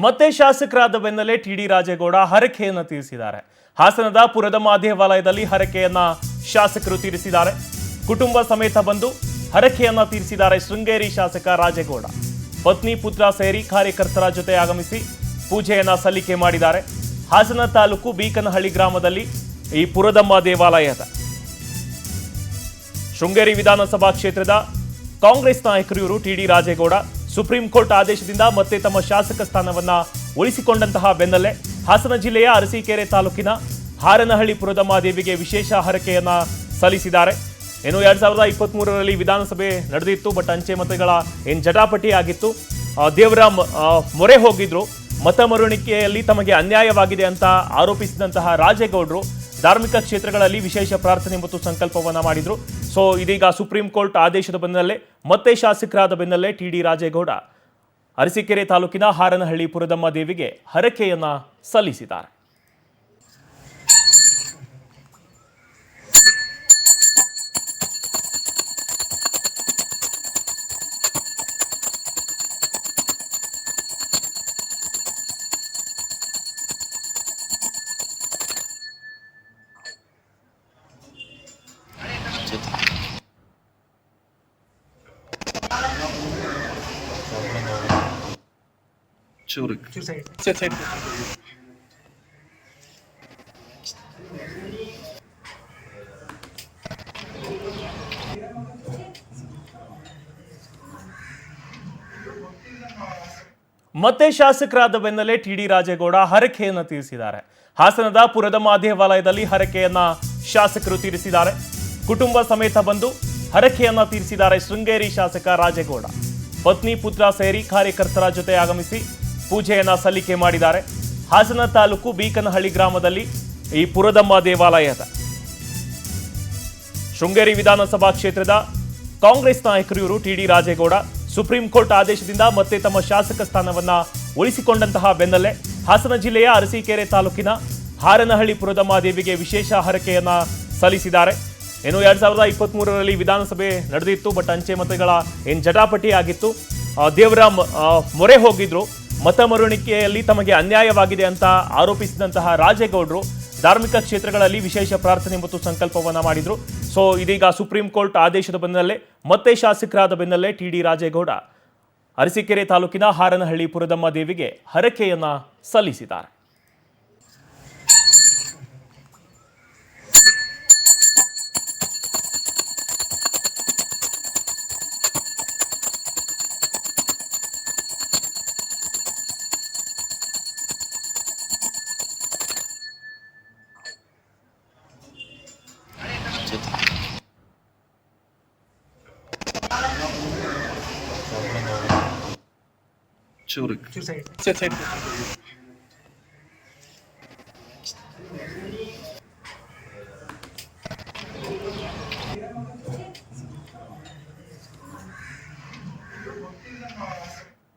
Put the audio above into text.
ಮತ್ತೆ ಶಾಸಕರಾದ ಬೆನ್ನಲ್ಲೇ ಟಿಡಿ ರಾಜೇಗೌಡ ಹರಕೆಯನ್ನು ತೀರಿಸಿದ್ದಾರೆ. ಹಾಸನದ ಪುರದಮ್ಮ ದೇವಾಲಯದಲ್ಲಿ ಹರಕೆಯನ್ನ ಶಾಸಕರು ತೀರಿಸಿದ್ದಾರೆ. ಕುಟುಂಬ ಸಮೇತ ಬಂದು ಹರಕೆಯನ್ನ ತೀರಿಸಿದ್ದಾರೆ ಶೃಂಗೇರಿ ಶಾಸಕ ರಾಜೇಗೌಡ. ಪತ್ನಿ ಪುತ್ರ ಸೇರಿ ಕಾರ್ಯಕರ್ತರ ಜೊತೆ ಆಗಮಿಸಿ ಪೂಜೆಯನ್ನ ಸಲ್ಲಿಕೆ ಮಾಡಿದ್ದಾರೆ. ಹಾಸನ ತಾಲೂಕು ಬೀಕನಹಳ್ಳಿ ಗ್ರಾಮದಲ್ಲಿ ಈ ಪುರದಮ್ಮ ದೇವಾಲಯದ ಶೃಂಗೇರಿ ವಿಧಾನಸಭಾ ಕ್ಷೇತ್ರದ ಕಾಂಗ್ರೆಸ್ ನಾಯಕರು ಇವರು ಟಿಡಿ ರಾಜೇಗೌಡ ಸುಪ್ರೀಂ ಕೋರ್ಟ್ ಆದೇಶದಿಂದ ಮತ್ತೆ ತಮ್ಮ ಶಾಸಕ ಸ್ಥಾನವನ್ನ ಉಳಿಸಿಕೊಂಡಂತಹ ಬೆನ್ನಲ್ಲೇ ಹಾಸನ ಜಿಲ್ಲೆಯ ಅರಸೀಕೆರೆ ತಾಲೂಕಿನ ಹಾರನಹಳ್ಳಿ ಪುರದಮ್ಮ ದೇವಿಗೆ ವಿಶೇಷ ಹರಕೆಯನ್ನ ಸಲ್ಲಿಸಿದ್ದಾರೆ. ಏನು 2023ರಲ್ಲಿ ವಿಧಾನಸಭೆ ನಡೆದಿತ್ತು, ಬಟ್ ಅಂಚೆ ಮತಗಳ ಜಟಾಪಟಿ ಆಗಿತ್ತು. ದೇವರ ಮೊರೆ ಹೋಗಿದ್ರು. ಮತ ಮರುಣಿಕೆಯಲ್ಲಿ ತಮಗೆ ಅನ್ಯಾಯವಾಗಿದೆ ಅಂತ ಆರೋಪಿಸಿದಂತಹ ರಾಜೇಗೌಡರು ಧಾರ್ಮಿಕ ಕ್ಷೇತ್ರಗಳಲ್ಲಿ ವಿಶೇಷ ಪ್ರಾರ್ಥನೆ ಮತ್ತು ಸಂಕಲ್ಪವನ್ನ ಮಾಡಿದ್ರು. ಸೊ ಇದೀಗ ಸುಪ್ರೀಂ ಕೋರ್ಟ್ ಆದೇಶದ ಬೆನ್ನಲ್ಲೇ ಮತ್ತೆ ಶಾಸಕರಾದ ಬೆನ್ನಲ್ಲೇ ಟಿಡಿ ರಾಜೇಗೌಡ ಅರಸೀಕೆರೆ ತಾಲೂಕಿನ ಹಾರನಹಳ್ಳಿ ಪುರದಮ್ಮ ದೇವಿಗೆ ಹರಕೆಯನ್ನ ಸಲ್ಲಿಸಿದ್ದಾರೆ. ಮತ್ತೆ ಶಾಸಕರಾದ ಬೆನ್ನಲ್ಲೇ ಟಿಡಿ ರಾಜೇಗೌಡ ಹರಕೆಯನ್ನ ತೀರಿಸಿದ್ದಾರೆ. ಹಾಸನದ ಪುರದಮ್ಮ ದೇವಾಲಯದಲ್ಲಿ ಹರಕೆಯನ್ನ ಶಾಸಕರು ತೀರಿಸಿದ್ದಾರೆ. ಕುಟುಂಬ ಸಮೇತ ಬಂದು ಹರಕೆಯನ್ನ ತೀರಿಸಿದ್ದಾರೆ ಶೃಂಗೇರಿ ಶಾಸಕ ರಾಜೇಗೌಡ. ಪತ್ನಿ ಪುತ್ರ ಸೇರಿ ಕಾರ್ಯಕರ್ತರ ಜೊತೆ ಆಗಮಿಸಿ ಪೂಜೆಯನ್ನ ಸಲ್ಲಿಕೆ ಮಾಡಿದ್ದಾರೆ. ಹಾಸನ ತಾಲೂಕು ಬೀಕನಹಳ್ಳಿ ಗ್ರಾಮದಲ್ಲಿ ಈ ಪುರದಮ್ಮ ದೇವಾಲಯದ ಶೃಂಗೇರಿ ವಿಧಾನಸಭಾ ಕ್ಷೇತ್ರದ ಕಾಂಗ್ರೆಸ್ ನಾಯಕರು ಇವರು ಟಿಡಿ ರಾಜೇಗೌಡ ಸುಪ್ರೀಂ ಕೋರ್ಟ್ ಆದೇಶದಿಂದ ಮತ್ತೆ ತಮ್ಮ ಶಾಸಕ ಸ್ಥಾನವನ್ನ ಉಳಿಸಿಕೊಂಡಂತಹ ಬೆನ್ನಲ್ಲೇ ಹಾಸನ ಜಿಲ್ಲೆಯ ಅರಸೀಕೆರೆ ತಾಲೂಕಿನ ಹಾರನಹಳ್ಳಿ ಪುರದಮ್ಮ ದೇವಿಗೆ ವಿಶೇಷ ಹರಕೆಯನ್ನ ಸಲ್ಲಿಸಿದ್ದಾರೆ. ಏನು 2023ರಲ್ಲಿ ವಿಧಾನಸಭೆ ನಡೆದಿತ್ತು, ಬಟ್ ಅಂಚೆ ಮತಗಳ ಜಟಾಪಟಿ ಆಗಿತ್ತು. ದೇವರ ಮೊರೆ ಹೋಗಿದ್ರು. ಮತ ಮರುಣಿಕೆಯಲ್ಲಿ ತಮಗೆ ಅನ್ಯಾಯವಾಗಿದೆ ಅಂತ ಆರೋಪಿಸಿದಂತಹ ರಾಜೇಗೌಡರು ಧಾರ್ಮಿಕ ಕ್ಷೇತ್ರಗಳಲ್ಲಿ ವಿಶೇಷ ಪ್ರಾರ್ಥನೆ ಮತ್ತು ಸಂಕಲ್ಪವನ್ನ ಮಾಡಿದ್ರು. ಸೊ ಇದೀಗ ಸುಪ್ರೀಂ ಕೋರ್ಟ್ ಆದೇಶದ ಬೆನ್ನಲ್ಲೇ ಮತ್ತೆ ಶಾಸಕರಾದ ಬೆನ್ನಲ್ಲೇ ಟಿಡಿ ರಾಜೇಗೌಡ ಅರಸೀಕೆರೆ ತಾಲೂಕಿನ ಹಾರನಹಳ್ಳಿ ಪುರದಮ್ಮ ದೇವಿಗೆ ಹರಕೆಯನ್ನ ಸಲ್ಲಿಸಿದ್ದಾರೆ. Zurück.